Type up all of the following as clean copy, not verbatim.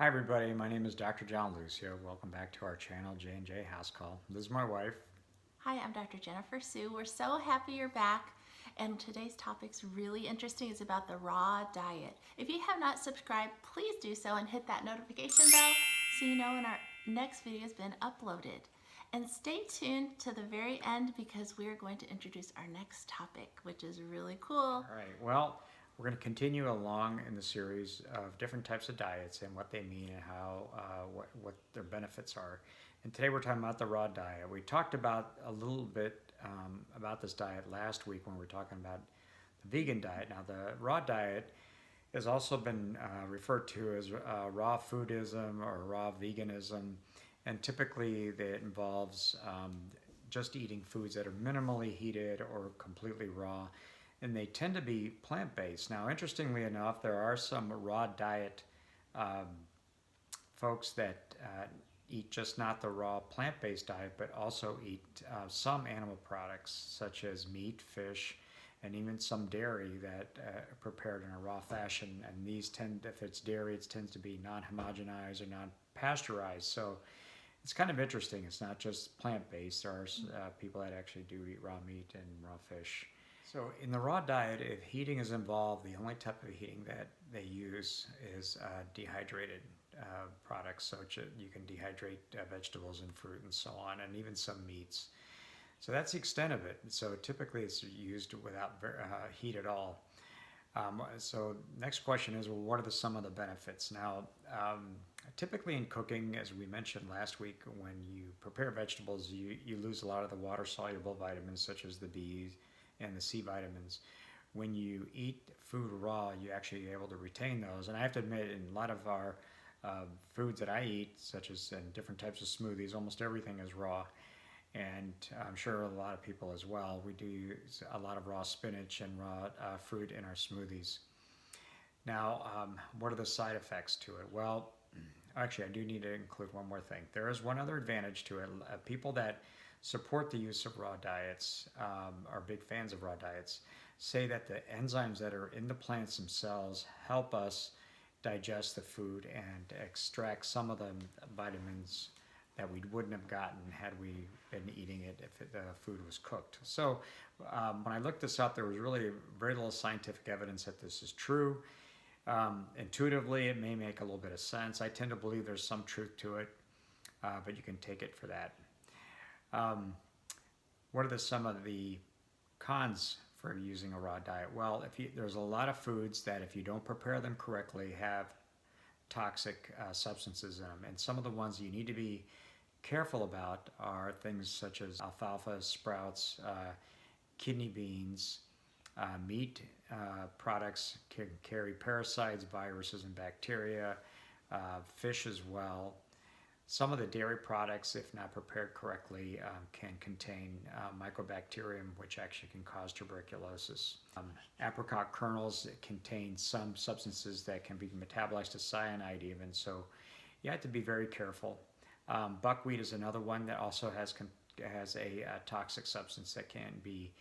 Hi everybody, my name is Dr. John Lucio. Welcome back to our channel, J&J House Call. This is my wife. Hi, I'm Dr. Jennifer Sue. We're so happy you're back. And today's topic's really interesting. It's about the raw diet. If you have not subscribed, please do so and hit that notification bell so you know when our next video has been uploaded. And stay tuned to the very end because we're going to introduce our next topic, which is really cool. All right, well, we're going to continue along in the series of different types of diets and what they mean and how, what their benefits are. And today we're talking about the raw diet. We talked about a little bit about this diet last week when we were talking about the vegan diet. Now the raw diet has also been referred to as raw foodism or raw veganism. And typically it involves just eating foods that are minimally heated or completely raw. And they tend to be plant-based. Now, interestingly enough, there are some raw diet folks that eat just not the raw plant-based diet, but also eat some animal products such as meat, fish, and even some dairy that are prepared in a raw fashion. And these tend, if it's dairy, it tends to be non-homogenized or non-pasteurized. So it's kind of interesting. It's not just plant-based. There are people that actually do eat raw meat and raw fish. So in the raw diet, if heating is involved, the only type of heating that they use is dehydrated products. So you can dehydrate vegetables and fruit and so on, and even some meats. So that's the extent of it. So typically it's used without heat at all. So next question is, well, what are some of the benefits? Now, typically in cooking, as we mentioned last week, when you prepare vegetables, you lose a lot of the water-soluble vitamins such as the B and the C vitamins. When you eat food raw, you're actually able to retain those. And I have to admit, in a lot of our foods that I eat, such as in different types of smoothies, almost everything is raw. And I'm sure a lot of people as well. We do use a lot of raw spinach and raw fruit in our smoothies. Now, what are the side effects to it? Well, actually, I do need to include one more thing. There is one other advantage to it. People that support the use of raw diets, are big fans of raw diets, say that the enzymes that are in the plants themselves help us digest the food and extract some of the vitamins that we wouldn't have gotten had we been eating it if the food was cooked. So when I looked this up, there was really very little scientific evidence that this is true. Intuitively, it may make a little bit of sense. I tend to believe there's some truth to it, but you can take it for that. What are some of the cons for using a raw diet? Well, there's a lot of foods that if you don't prepare them correctly have toxic substances in them. And some of the ones you need to be careful about are things such as alfalfa sprouts, kidney beans, meat products can carry parasites, viruses, and bacteria, fish as well. Some of the dairy products, if not prepared correctly, can contain mycobacterium, which actually can cause tuberculosis. Apricot kernels contain some substances that can be metabolized to cyanide even, so you have to be very careful. Buckwheat is another one that also has a toxic substance that can be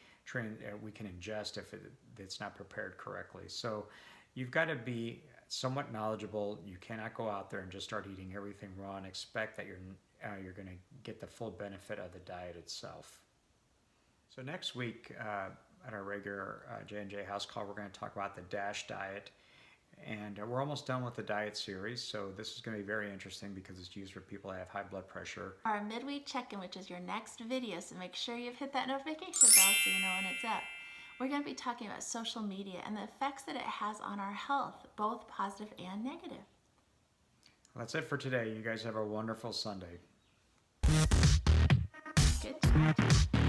we can ingest if it's not prepared correctly. So you've got to be somewhat knowledgeable. You cannot go out there and just start eating everything raw and expect that you're going to get the full benefit of the diet itself. So next week at our regular J&J House Call, we're going to talk about the DASH diet. And we're almost done with the diet series, so this is going to be very interesting because it's used for people that have high blood pressure. Our midweek check-in, which is your next video, so make sure you've hit that notification bell so you know when it's up. We're going to be talking about social media and the effects that it has on our health, both positive and negative. Well, that's it for today. You guys have a wonderful Sunday. Good job.